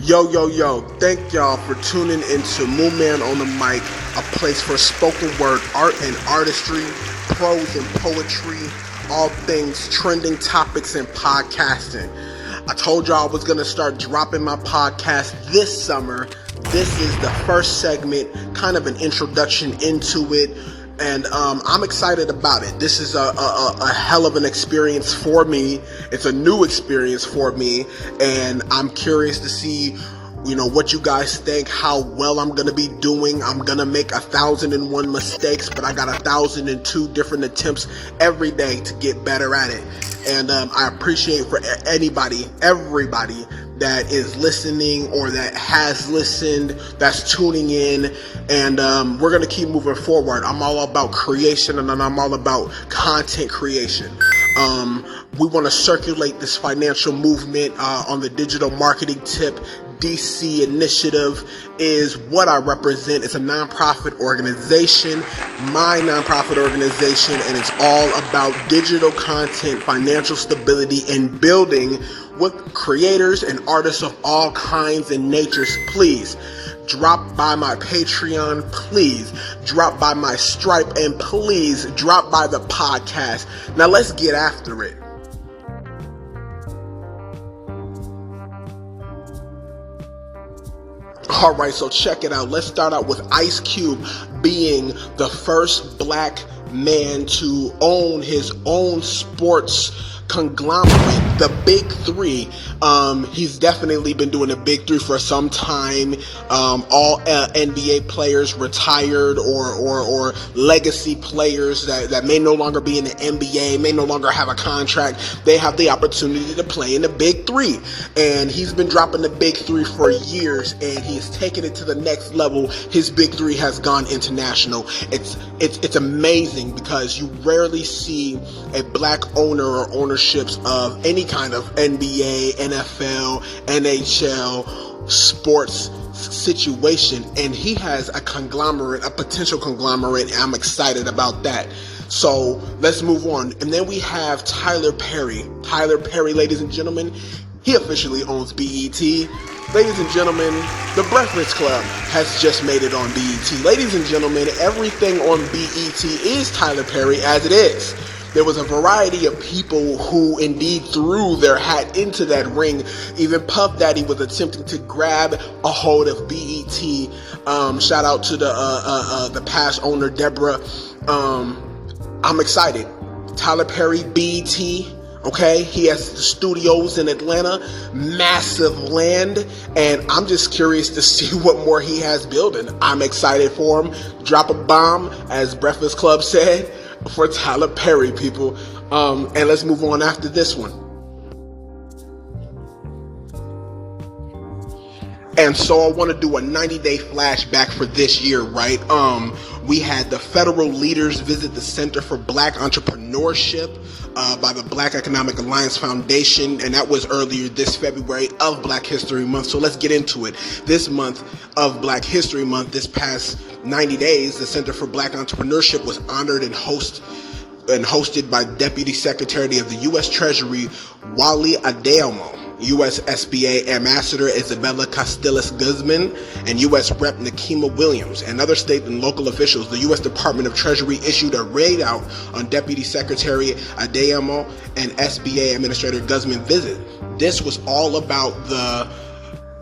Yo, thank y'all for tuning into Moon Man on the Mic, a place for spoken word art and artistry, prose and poetry, all things trending topics and podcasting. I told y'all I was going to start dropping my podcast this summer. This is the first segment, kind of an introduction into it. And I'm excited about it. This is a hell of an experience for me. It's a new experience for me. And I'm curious to see, what you guys think, how well I'm going to be doing. I'm going to make 1,001 mistakes, but I got 1,002 different attempts every day to get better at it. And I appreciate for everybody that is listening or that has listened, that's tuning in, and we're going to keep moving forward. I'm all about creation, and I'm all about content creation. We want to circulate this financial movement on the digital marketing tip. DC Initiative is what I represent. It's a nonprofit organization, my nonprofit organization, and it's all about digital content, financial stability, and building with creators and artists of all kinds and natures. Please drop by my Patreon, please drop by my Stripe, and please drop by the podcast. Now let's get after it. Alright, so check it out. Let's start out with Ice Cube being the first black man to own his own sports conglomerate, the Big Three. He's definitely been doing the Big Three for some time. All NBA players, retired or legacy players that may no longer be in the NBA, may no longer have a contract, they have the opportunity to play in the Big Three. And he's been dropping the Big Three for years, and he's taken it to the next level. His Big Three has gone international. It's amazing because you rarely see a black owner or ownerships of any kind of NBA, NFL, NHL, sports situation, and he has a conglomerate, a potential conglomerate, and I'm excited about that. So let's move on. And then we have Tyler Perry. Tyler Perry, ladies and gentlemen, he officially owns BET. Ladies and gentlemen, the Breakfast Club has just made it on BET. Ladies and gentlemen, everything on BET is Tyler Perry as it is. There was a variety of people who indeed threw their hat into that ring. Even Puff Daddy was attempting to grab a hold of BET. Shout out to the past owner, Deborah. I'm excited. Tyler Perry, BET. Okay, he has the studios in Atlanta, massive land, and I'm just curious to see what more he has building. I'm excited for him. Drop a bomb, as Breakfast Club said, for Tyler Perry, people. And let's move on after this one. And so I want to do a 90-day flashback for this year, right? We had the federal leaders visit the Center for Black Entrepreneurship by the Black Economic Alliance Foundation, and that was earlier this February of Black History Month. So let's get into it. This month of Black History Month, this past 90 days, the Center for Black Entrepreneurship was honored and hosted by Deputy Secretary of the U.S. Treasury, Wally Adeomo, U.S. SBA Ambassador Isabella Castillas Guzman, and U.S. Rep. Nikema Williams, and other state and local officials. The U.S. Department of Treasury issued a raid out on Deputy Secretary Adeomo and SBA Administrator Guzman visit. This was all about the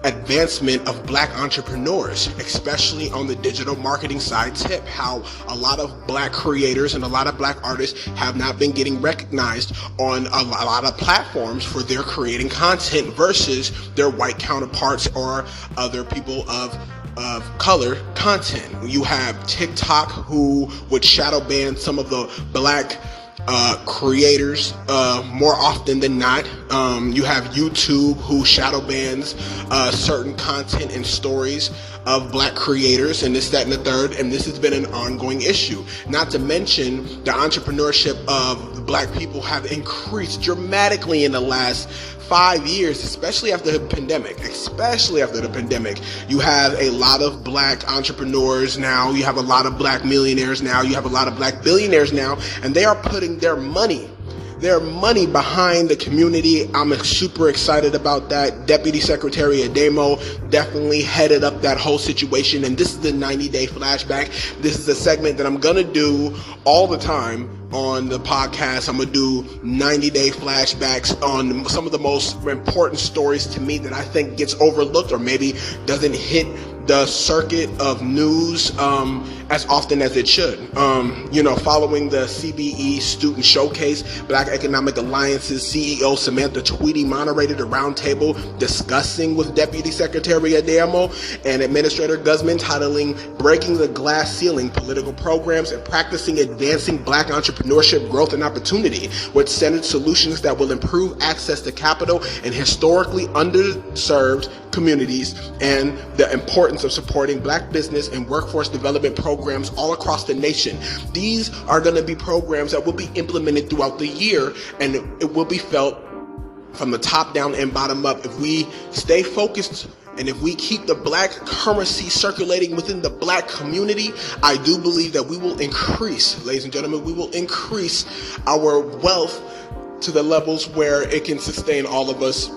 advancement of black entrepreneurs, especially on the digital marketing side tip, how a lot of black creators and a lot of black artists have not been getting recognized on a lot of platforms for their creating content versus their white counterparts or other people of color content. You have TikTok, who would shadow ban some of the black creators more often than not. You have YouTube, who shadow bans certain content and stories of black creators, and this, that, and the third, and this has been an ongoing issue. Not to mention the entrepreneurship of black people have increased dramatically in the last 5 years, especially after the pandemic. You have a lot of black entrepreneurs now, you have a lot of black millionaires now, you have a lot of black billionaires now, and they are putting their money their money behind the community. I'm super excited about that. Deputy Secretary Ademo definitely headed up that whole situation, and this is the 90-day flashback. This is a segment that I'm gonna do all the time on the podcast. I'm gonna do 90-day flashbacks on some of the most important stories to me that I think gets overlooked or maybe doesn't hit the circuit of news as often as it should. Following the CBE Student Showcase, Black Economic Alliance's CEO Samantha Tweedy moderated a roundtable discussing with Deputy Secretary Ademo and Administrator Guzman, titling "Breaking the Glass Ceiling: Political Programs and Practicing Advancing Black Entrepreneurship Growth and Opportunity," which centered solutions that will improve access to capital in historically underserved communities and the importance of supporting Black business and workforce development programs all across the nation. These are going to be programs that will be implemented throughout the year, and it will be felt from the top down and bottom up. If we stay focused and if we keep the Black currency circulating within the Black community, I do believe that we will increase, ladies and gentlemen, we will increase our wealth to the levels where it can sustain all of us.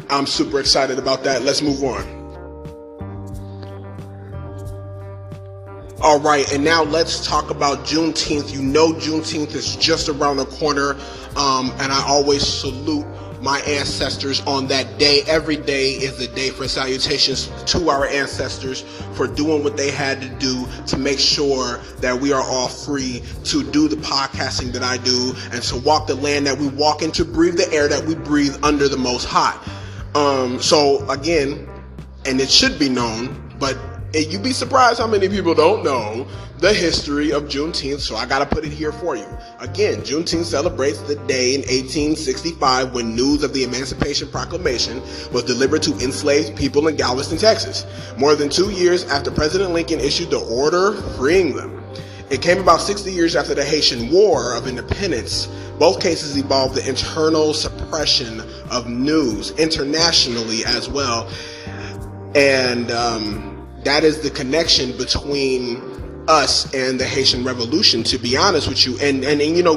I'm super excited about that. Let's move on. All right, and now let's talk about Juneteenth. You know Juneteenth is just around the corner, and I always salute my ancestors on that day. Every day is a day for salutations to our ancestors for doing what they had to do to make sure that we are all free to do the podcasting that I do and to walk the land that we walk in, to breathe the air that we breathe under the Most High. So again, and it should be known, but you'd be surprised how many people don't know the history of Juneteenth, so I gotta put it here for you. Again, Juneteenth celebrates the day in 1865 when news of the Emancipation Proclamation was delivered to enslaved people in Galveston, Texas, more than 2 years after President Lincoln issued the order freeing them. It came about 60 years after the Haitian War of Independence. Both cases involved the internal suppression of news internationally as well. And that is the connection between us and the Haitian Revolution, to be honest with you. And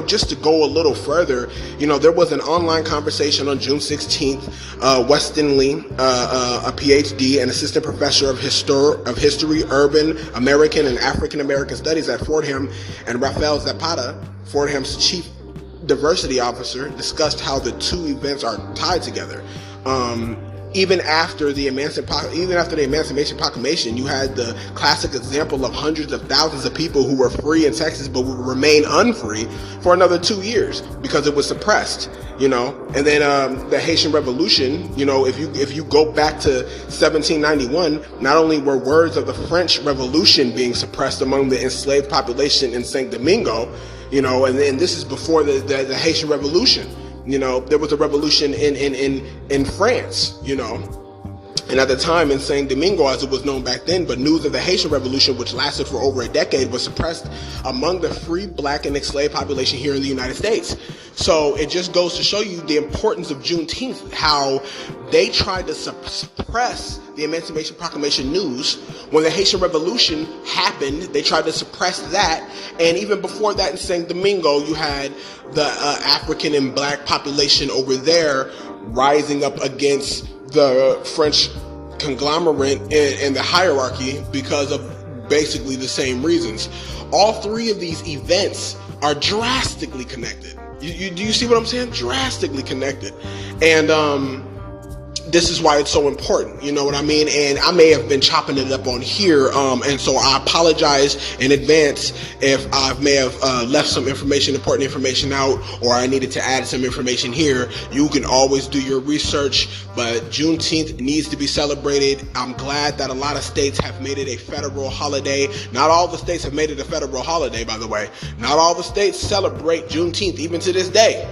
just to go a little further, there was an online conversation on June 16th. Weston Lee, a PhD and assistant professor of history, urban American and African American studies at Fordham, and Rafael Zapata, Fordham's chief diversity officer, discussed how the two events are tied together. Even after the Emancipation Proclamation, you had the classic example of hundreds of thousands of people who were free in Texas but would remain unfree for another 2 years because it was suppressed, And then the Haitian Revolution, if you go back to 1791, not only were words of the French Revolution being suppressed among the enslaved population in Saint Domingo, and this is before the Haitian Revolution. There was a revolution in France, and at the time in Saint Domingo, as it was known back then, but news of the Haitian Revolution, which lasted for over a decade, was suppressed among the free Black and enslaved population here in the United States. So it just goes to show you the importance of Juneteenth, how they tried to suppress the Emancipation Proclamation news. When the Haitian Revolution happened, they tried to suppress that. And even before that in Saint Domingo, you had the African and Black population over there rising up against the French conglomerate and the hierarchy because of basically the same reasons. All three of these events are drastically connected. Do you see what I'm saying? Drastically connected. And this is why it's so important, you know what I mean? And I may have been chopping it up on here, and so I apologize in advance if I may have left some important information out, or I needed to add some information here. You can always do your research, but Juneteenth needs to be celebrated. I'm glad that a lot of states have made it a federal holiday. Not all the states have made it a federal holiday, by the way. Not all the states celebrate Juneteenth, even to this day.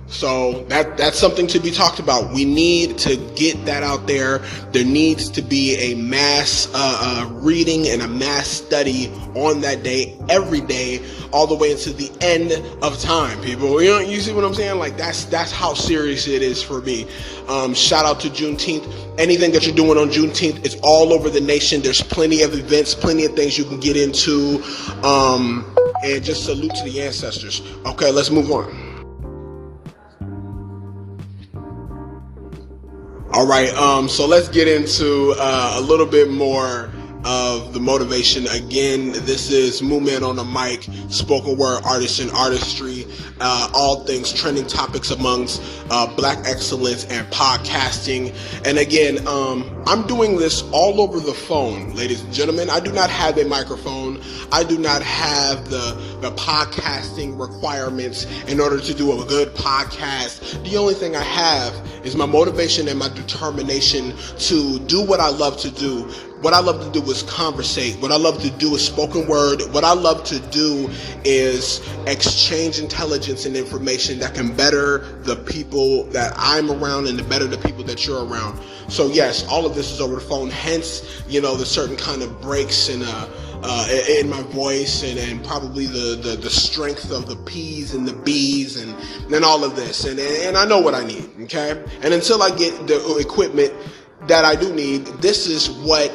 So that's something to be talked about. We need to get that out there. There needs to be a mass reading and a mass study on that day, every day, all the way into the end of time, people. You see what I'm saying? Like that's how serious it is for me. Shout out to Juneteenth. Anything that you're doing on Juneteenth is all over the nation. There's plenty of events, plenty of things you can get into, and just salute to the ancestors. Okay, let's move on. All right, so let's get into a little bit more of the motivation. Again, this is Movement on the Mic, spoken word artist and artistry, all things trending topics amongst Black excellence and podcasting. And again, I'm doing this all over the phone, ladies and gentlemen. I do not have a microphone. I do not have the podcasting requirements in order to do a good podcast. The only thing I have is my motivation and my determination to do what I love to do. What I love to do is conversate. What I love to do is spoken word. What I love to do is exchange intelligence and information that can better the people that I'm around and to better the people that you're around. So yes, all of this is over the phone. Hence, the certain kind of breaks in my voice and probably the strength of the P's and the B's and all of this. And I know what I need, okay? And until I get the equipment that I do need, this is what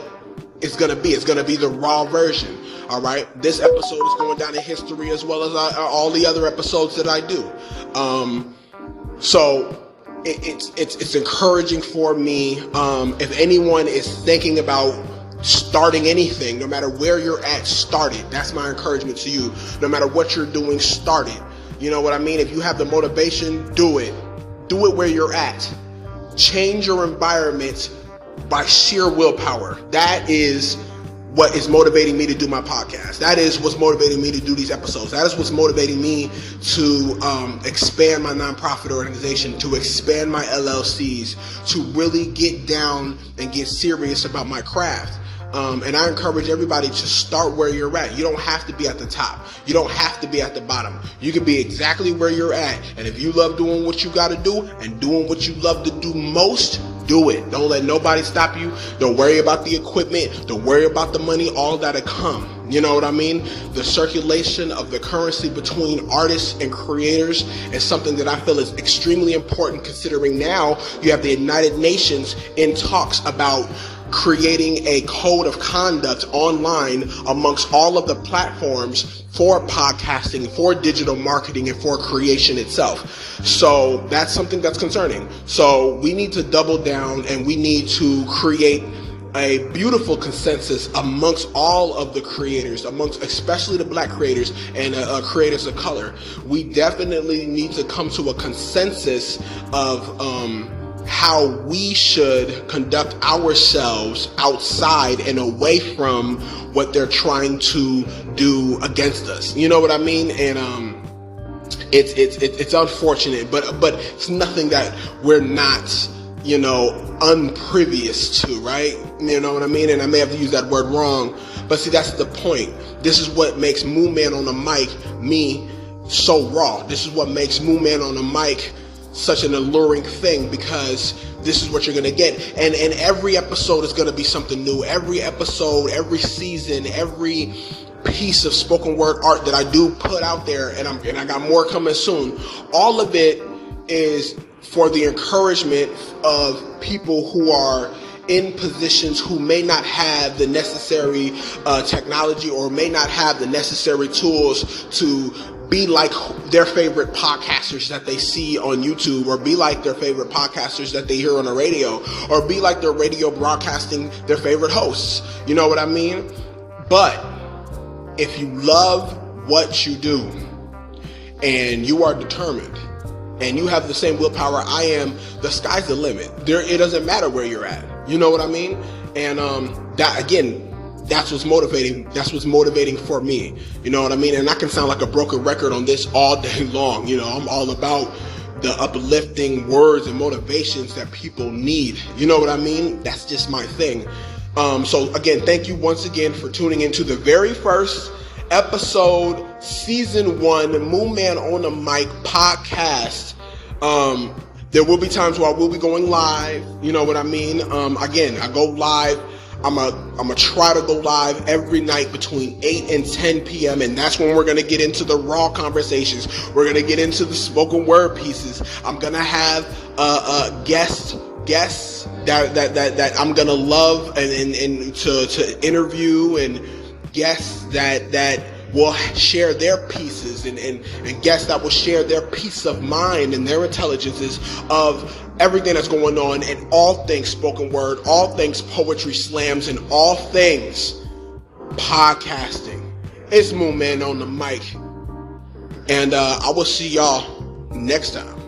it's going to be. It's going to be the raw version, all right? This episode is going down in history as well as all the other episodes that I do. So it's encouraging for me. If anyone is thinking about starting anything, no matter where you're at, start it. That's my encouragement to you. No matter what you're doing, start it. You know what I mean? If you have the motivation, do it. Do it where you're at. Change your environment by sheer willpower. That is what is motivating me to do my podcast. That is what's motivating me to do these episodes. That is what's motivating me to expand my nonprofit organization, to expand my LLCs, to really get down and get serious about my craft. And I encourage everybody to start where you're at. You don't have to be at the top. You don't have to be at the bottom. You can be exactly where you're at. And if you love doing what you got to do and doing what you love to do most, do it. Don't let nobody stop you. Don't worry about the equipment. Don't worry about the money. All that'll come. You know what I mean? The circulation of the currency between artists and creators is something that I feel is extremely important, considering now you have the United Nations in talks about creating a code of conduct online amongst all of the platforms for podcasting, for digital marketing, and for creation itself. So that's something that's concerning. So we need to double down and we need to create a beautiful consensus amongst all of the creators, amongst especially the Black creators and creators of color. We definitely need to come to a consensus of how we should conduct ourselves outside and away from what they're trying to do against us. You know what I mean? And it's unfortunate, but it's nothing that we're not, unprevious to, right? You know what I mean? And I may have to use that word wrong, but see, that's the point. This is what makes Movement on the Mic, me, so raw. This is what makes Movement on the Mic such an alluring thing, because this is what you're going to get. And every episode is going to be something new. Every episode, every season, every piece of spoken word art that I do put out there, and I got more coming soon. All of it is for the encouragement of people who are in positions who may not have the necessary technology or may not have the necessary tools to be like their favorite podcasters that they see on YouTube, or be like their favorite podcasters that they hear on the radio, or be like their radio broadcasting their favorite hosts. You know what I mean? But if you love what you do and you are determined and you have the same willpower I am, the sky's the limit. It doesn't matter where you're at. You know what I mean? And that, again, that's what's motivating. That's what's motivating for me. You know what I mean? And I can sound like a broken record on this all day long. I'm all about the uplifting words and motivations that people need. You know what I mean? That's just my thing. So again, thank you once again for tuning into the very first episode, season 1, Movement on the Mic podcast. There will be times where I will be going live. You know what I mean? Again, I go live. I'm gonna try to go live every night between 8 and 10 p.m. and that's when we're gonna get into the raw conversations. We're gonna get into the spoken word pieces. I'm gonna have guests that I'm gonna love and to interview, and guests that will share their pieces, and guests that will share their peace of mind and their intelligences of everything that's going on in all things spoken word, all things poetry slams, and all things podcasting. It's Moon Man on the mic. And I will see y'all next time.